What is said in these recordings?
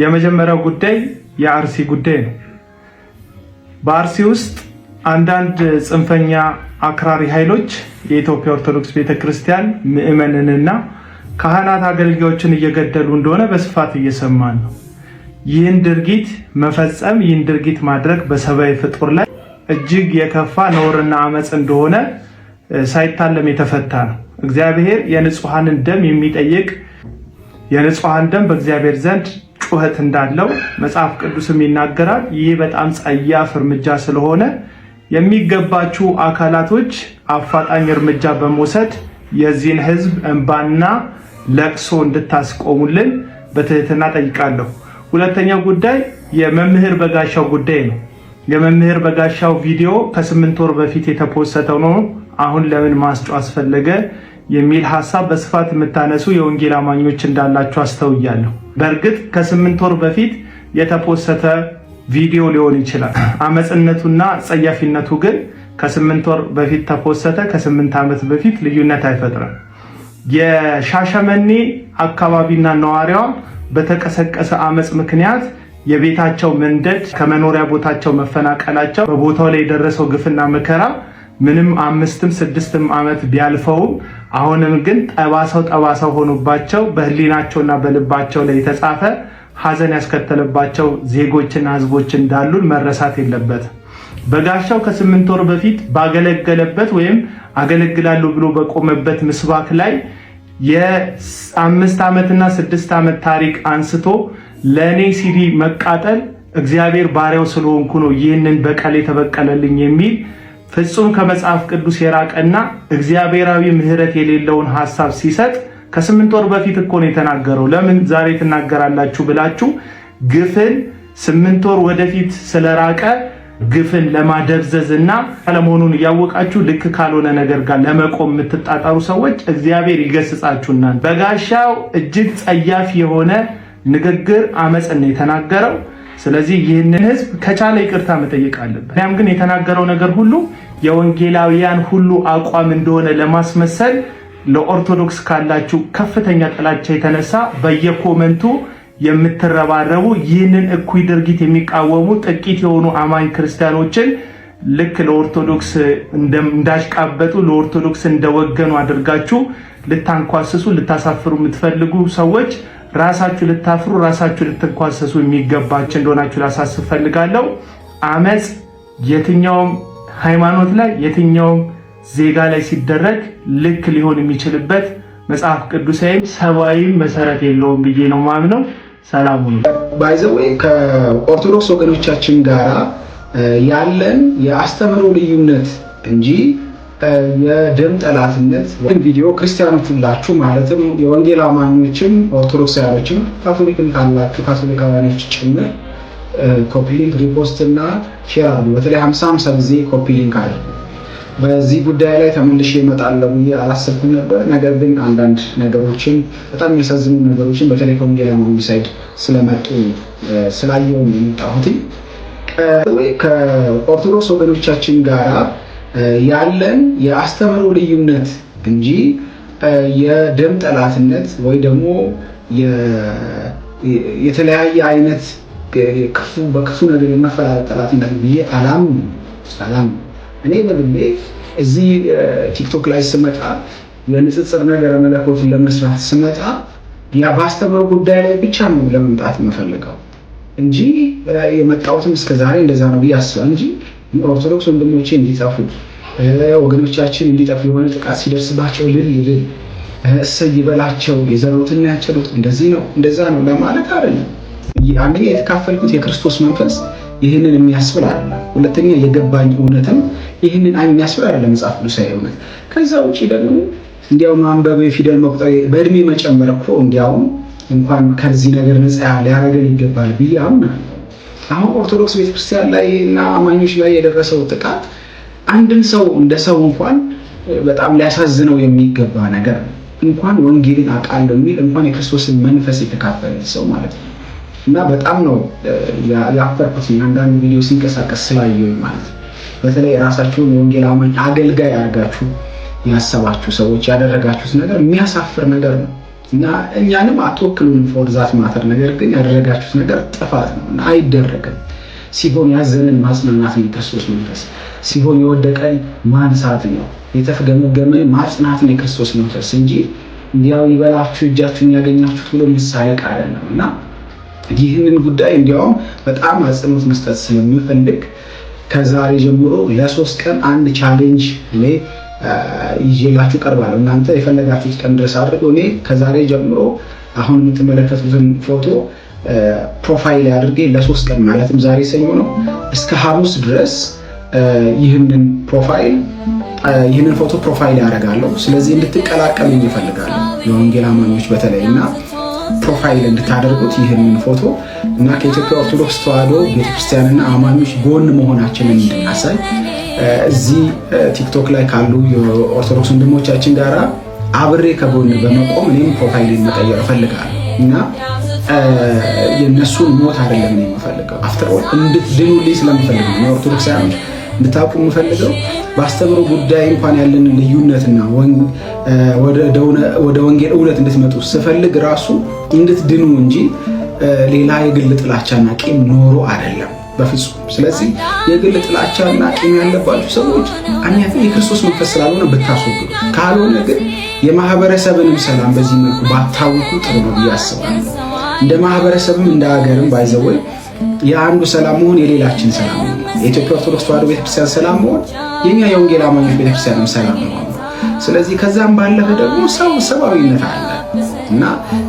የመጀመሪያው ጉዳይ የአርሲ ጉዳይ ነው። በአርሲ ውስጥ አንዳንድ ጽንፈኛ አክራሪ ኃይሎች የኢትዮጵያ ኦርቶዶክስ ቤተክርስቲያን ምዕመናንንና ካህናት አገልጋዮችን እየገደሉ እንደሆነ በስፋት እየሰማን ነው። ይህን ድርጊት መፈጸም ይህን ድርጊት ማድረግ በሰብአዊ ፍጡር ላይ እጅግ የከፋ ነውርና አመጽ እንደሆነ ሳይታለም የተፈታ ነው። እግዚአብሔር የንጹሃንን ደም የሚጠይቅ የንጹሃን ደም በእግዚአብሔር ዘንድ ጩኸት እንዳለው መጽሐፍ ቅዱስም ይናገራል። ይህ በጣም ጸያፍ እርምጃ ስለሆነ የሚገባችሁ አካላቶች አፋጣኝ እርምጃ በመውሰድ የዚህን ህዝብ እንባና ለቅሶ እንድታስቆሙልን በትህትና ጠይቃለሁ። ሁለተኛው ጉዳይ የመምህር በጋሻው ጉዳይ ነው። የመምህር በጋሻው ቪዲዮ ከ8 ወር በፊት የተፖስተው ነው። አሁን ለምን ማስጮህ አስፈለገ የሚል ሐሳብ በስፋት የምታነሱ የወንጌል አማኞች እንዳላችሁ አስተውያለሁ። በእርግጥ ከ8 ወር በፊት የተፖሰተ ቪዲዮ ሊሆን ይችላል። አመጽነቱና ጸያፊነቱ ግን ከ8 ወር በፊት ተፖሰተ ከ8 ዓመት በፊት ልዩነት አይፈጥርም። የሻሸመኔ አካባቢና ነዋሪዋ በተቀሰቀሰ አመጽ ምክንያት የቤታቸው መንደድ ከመኖሪያ ቦታቸው መፈናቀላቸው በቦታው ላይ የደረሰው ግፍና መከራ ምንም 5ም 6ም ዓመት ቢያልፈውም አሁንም ግን ጠባሳው ሆኖባቸው በህሊናቸውና በልባቸው ላይ የተጻፈ ሐዘን ያስከተለባቸው ዜጎችና ህዝቦች እንዳሉን መረሳት የለበትም። በጋሻው ከ8 ወር በፊት ባገለገለበት ወይም አገለግላለሁ ብሎ በቆመበት ምስባክ ላይ የ5 ዓመትና 6 ዓመት ታሪክ አንስቶ ለኔ ሲዲ መቃጠል እግዚአብሔር ባሪያው ስለሆንኩ ነው ይህንን በቀል የተበቀለልኝ የሚል ፍጹም ከመጽሐፍ ቅዱስ የራቀና እግዚአብሔራዊ ምህረት የሌለውን ሐሳብ ሲሰጥ ከ8 ወር በፊት እኮ ነው የተናገረው። ለምን ዛሬ ትናገራላችሁ ብላችሁ ግፍን 8 ወር ወደፊት ስለራቀ ግፍን ለማደብዘዝና አለመሆኑን እያወቃችሁ ልክ ካልሆነ ነገር ጋር ለመቆም የምትጣጣሩ ሰዎች እግዚአብሔር ይገስጻችሁና። በጋሻው እጅግ ጸያፍ የሆነ ንግግር አመጽን የተናገረው። ስለዚህ ይህንን ህዝብ ከቻለ ይቅርታ መጠየቅ አለበት። ያም ግን የተናገረው ነገር ሁሉ የወንጌላውያን ሁሉ አቋም እንደሆነ ለማስመሰል ለኦርቶዶክስ ካላችሁ ከፍተኛ ጥላቻ የተነሳ በየኮመንቱ የምትረባረቡ ይህንን እኩይ ድርጊት የሚቃወሙ ጥቂት የሆኑ አማኝ ክርስቲያኖችን ልክ ለኦርቶዶክስ እንዳሽቃበጡ ለኦርቶዶክስ እንደወገኑ አድርጋችሁ ልታንኳስሱ ልታሳፍሩ የምትፈልጉ ሰዎች ራሳችሁ ልታፍሩ ራሳችሁ ልትንኳሰሱ የሚገባችሁ እንደሆናችሁ ላሳስብ ፈልጋለሁ። አመጽ የትኛውም ሃይማኖት ላይ የትኛውም ዜጋ ላይ ሲደረግ ልክ ሊሆን የሚችልበት መጽሐፍ ቅዱሳዊ ሰብአዊ መሰረት የለውም ብዬ ነው ማምነው። ሰላም ሁኑ። ባይዘው ከኦርቶዶክስ ወገኖቻችን ጋራ ያለን የአስተምህሮ ልዩነት እንጂ የደም ጠላትነት ቪዲዮ ክርስቲያኖች ሁላችሁ ማለትም የወንጌል አማኞችም ኦርቶዶክሳውያኖችም ካቶሊክም ካላችሁ ካቶሊካውያኖች ጭምር ኮፒ ሊንክ ሪፖስት እና ሼር አድርጉ። በተለይ 50 ጊዜ ኮፒ ሊንክ አድርጉ። በዚህ ጉዳይ ላይ ተመልሼ እመጣለሁ አላሰብኩም ነበር። ነገር ግን አንዳንድ ነገሮችን በጣም የሚያሳዝኑ ነገሮችን በተለይ ከወንጌል አማኞች ሳይድ ስለመጡ ስላየው ነው የመጣሁት። ከኦርቶዶክስ ወገኖቻችን ጋራ ያለን የአስተምህሮ ልዩነት እንጂ የደም ጠላትነት ወይ ደግሞ የተለያየ አይነት በክፉ ነገር የመፈላለግ ጠላትነት ብዬ አላምንም። እኔ በግሌ እዚህ ቲክቶክ ላይ ስመጣ የንጽጽር ነገር መለኮትን ለመስራት ስመጣ ያ በአስተምህሮ ጉዳይ ላይ ብቻ ነው ለመምጣት የምፈልገው እንጂ የመጣሁትም እስከዛሬ እንደዛ ነው ብዬ አስባለሁ እንጂ ኦርቶዶክስ ወንድሞቼ እንዲጠፉ ወገኖቻችን እንዲጠፉ የሆነ ጥቃት ሲደርስባቸው ልል እሰይ ይበላቸው የዘሩትና ያጨዱት እንደዚህ ነው እንደዛ ነው ለማለት አይደለም። አንደኛ የተካፈልኩት የክርስቶስ መንፈስ ይህንን የሚያስብል አይደለም። ሁለተኛ የገባኝ እውነትም ይህንን የሚያስብል አይደለም መጽሐፍ ቅዱሳዊ እውነት። ከዛ ውጪ ደግሞ እንዲያው ማንበብ የፊደል መቁጠር በእድሜ መጨመር እኮ እንዲያው እንኳን ከዚህ ነገር ነፃ ሊያደርገን ይገባል ብዬ አምናለሁ። አሁን ኦርቶዶክስ ቤተክርስቲያን ላይ እና አማኞች ላይ የደረሰው ጥቃት አንድን ሰው እንደ ሰው እንኳን በጣም ሊያሳዝነው የሚገባ ነገር እንኳን ወንጌልን አውቃለሁ የሚል እንኳን የክርስቶስን መንፈስ የተካፈለ ሰው ማለት ነው። እና በጣም ነው ያፈርኩት አንዳንድ ቪዲዮ ሲንቀሳቀስ ስላየሁኝ ማለት ነው። በተለይ ራሳችሁን የወንጌል አማኝ አገልጋይ አድርጋችሁ ያሰባችሁ ሰዎች ያደረጋችሁት ነገር የሚያሳፍር ነገር ነው። እና እኛንም አትወክሉንም ፎር ዛት ማተር። ነገር ግን ያደረጋችሁት ነገር ጥፋት ነው እና አይደረግም። ሲሆን ያዘንን ማጽናናት ነው የክርስቶስ መንፈስ። ሲሆን የወደቀን ማንሳት ነው፣ የተፍገመገመን ማጽናት ነው የክርስቶስ መንፈስ እንጂ እንዲያው ይበላችሁ እጃችሁን ያገኛችሁት ብሎ ምሳሌ አይደለም። እና ይህንን ጉዳይ እንዲያውም በጣም አጽንኦት መስጠት ስለምፈልግ ከዛሬ ጀምሮ ለ3 ቀን አንድ ቻሌንጅ እኔ ይዤላችሁ ቀርባለሁ። እናንተ የፈለጋችሁት ቀን ድረስ አድርገው። እኔ ከዛሬ ጀምሮ አሁን የምትመለከቱትን ፎቶ ፕሮፋይል አድርጌ ለ3 ቀን ማለትም ዛሬ ሰኞ ነው እስከ ሐሙስ ድረስ ይህንን ፎቶ ፕሮፋይል ያደርጋለሁ። ስለዚህ እንድትቀላቀሉኝ እፈልጋለሁ የወንጌል አማኞች በተለይና ፕሮፋይል እንድታደርጉት ይህንን ፎቶ እና ከኢትዮጵያ ኦርቶዶክስ ተዋሕዶ ቤተክርስቲያንና አማኞች ጎን መሆናችንን እንድናሳይ እዚህ ቲክቶክ ላይ ካሉ የኦርቶዶክስ ወንድሞቻችን ጋራ አብሬ ከጎን በመቆም እኔም ፕሮፋይልን መቀየር እፈልጋለሁ እና የነሱን ሞት አይደለም እኔ የምፈልገው። አፍተር ኦል እንድትድኑልኝ ስለምፈልግ ነው። የኦርቶዶክሳውያን እንድታውቁ የምፈልገው በአስተምህሮ ጉዳይ እንኳን ያለንን ልዩነትና ወደ ወንጌል እውነት እንድትመጡ ስፈልግ ራሱ እንድትድኑ እንጂ ሌላ የግል ጥላቻና ቂም ኖሮ አይደለም በፍጹም። ስለዚህ የግል ጥላቻና ቂም ያለባችሁ ሰዎች አንያት የክርስቶስ መንፈስ ስላልሆነ ብታስወግዱ፣ ካልሆነ ግን የማህበረሰብንም ሰላም በዚህ መልኩ ባታውቁ ጥሩ ነው ብዬ አስባለሁ። እንደ ማህበረሰብም እንደ ሀገርም ባይዘወይ የአንዱ ሰላም መሆን የሌላችን ሰላም ነው። የኢትዮጵያ ኦርቶዶክስ ተዋሕዶ ቤተክርስቲያን ሰላም መሆን የኛ የወንጌል አማኞች ቤተክርስቲያንም ሰላም ነው። ስለዚህ ከዛም ባለፈ ደግሞ ሰብአዊነት አለ እና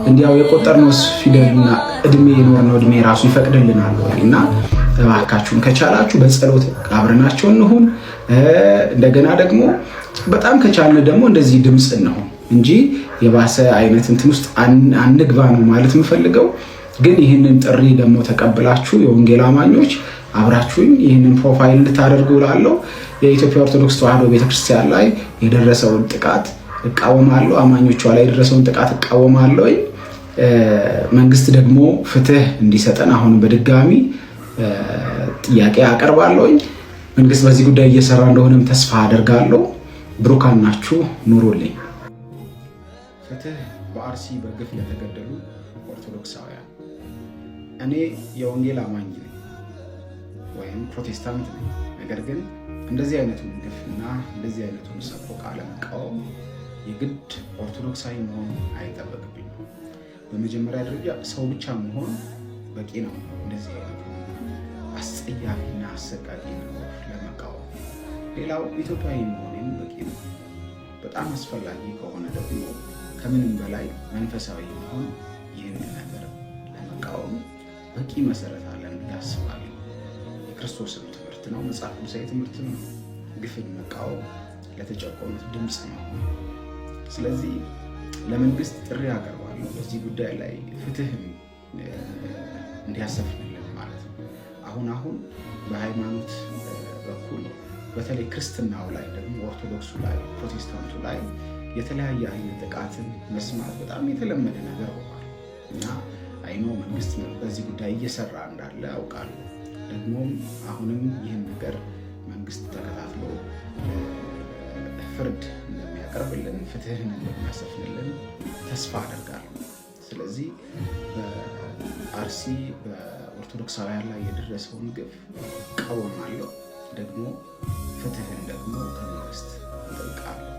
እንዲያው የቆጠርነው ፊደልና እድሜ የኖርነው እድሜ ራሱ ይፈቅድልናል ወይ? እና እባካችሁን ከቻላችሁ በጸሎት አብረናቸው እንሁን። እንደገና ደግሞ በጣም ከቻልን ደግሞ እንደዚህ ድምፅ እንሁን እንጂ የባሰ አይነት እንትን ውስጥ አንግባ ነው ማለት የምፈልገው። ግን ይህንን ጥሪ ደግሞ ተቀብላችሁ የወንጌል አማኞች አብራችሁኝ ይህንን ፕሮፋይል እንድታደርጉ ላለው የኢትዮጵያ ኦርቶዶክስ ተዋሕዶ ቤተክርስቲያን ላይ የደረሰውን ጥቃት እቃወማለሁ። አማኞቿ ላይ የደረሰውን ጥቃት እቃወማለሁ። መንግስት ደግሞ ፍትህ እንዲሰጠን አሁን በድጋሚ ጥያቄ አቀርባለሁ። መንግስት በዚህ ጉዳይ እየሰራ እንደሆነም ተስፋ አደርጋለሁ። ብሩካን ናችሁ፣ ኑሩልኝ። ፍትህ በአርሲ በግፍ ለተገደሉ ኦርቶዶክሳውያን። እኔ የወንጌል አማኝ ነኝ ወይም ፕሮቴስታንት ነኝ። ነገር ግን እንደዚህ አይነቱን ግፍና እንደዚህ አይነቱን ሰቆቃ ለመቃወም የግድ ኦርቶዶክሳዊ መሆን አይጠበቅብኝም። በመጀመሪያ ደረጃ ሰው ብቻ መሆን በቂ ነው። እንደዚህ አይነቱ አስጸያፊና አሰቃቂ ነገር ለመቃወም ሌላው ኢትዮጵያዊ መሆንም በቂ ነው። በጣም አስፈላጊ ከሆነ ደግሞ ከምንም በላይ መንፈሳዊ መሆን ይህንን ነገር ለመቃወም በቂ መሰረት አለን ብዬ አስባለሁ። የክርስቶስም ትምህርት ነው፣ መጽሐፍ ቅዱሳዊ ትምህርት ነው። ግፍን መቃወም ለተጨቆኑት ድምፅ ነው። ስለዚህ ለመንግስት ጥሪ አቀርባለሁ በዚህ ጉዳይ ላይ ፍትህን እንዲያሰፍንልን ማለት ነው። አሁን በሃይማኖት በኩል በተለይ ክርስትናው ላይ ደግሞ ኦርቶዶክሱ ላይ ፕሮቴስታንቱ ላይ የተለያየ አይነት ጥቃትን መስማት በጣም የተለመደ ነገር ሆኗል እና አይኖ መንግስት በዚህ ጉዳይ እየሰራ እንዳለ አውቃለሁ። ደግሞም አሁንም ይህን ነገር መንግስት ተከታትሎ ፍርድ እንደሚያቀርብልን ፍትህን እንደሚያሰፍንልን ተስፋ አደርጋለሁ። ስለዚህ በአርሲ በኦርቶዶክሳውያን ላይ የደረሰውን ግፍ እቃወማለሁ። ደግሞ ፍትህን ደግሞ ከመንግስት እጠይቃለሁ።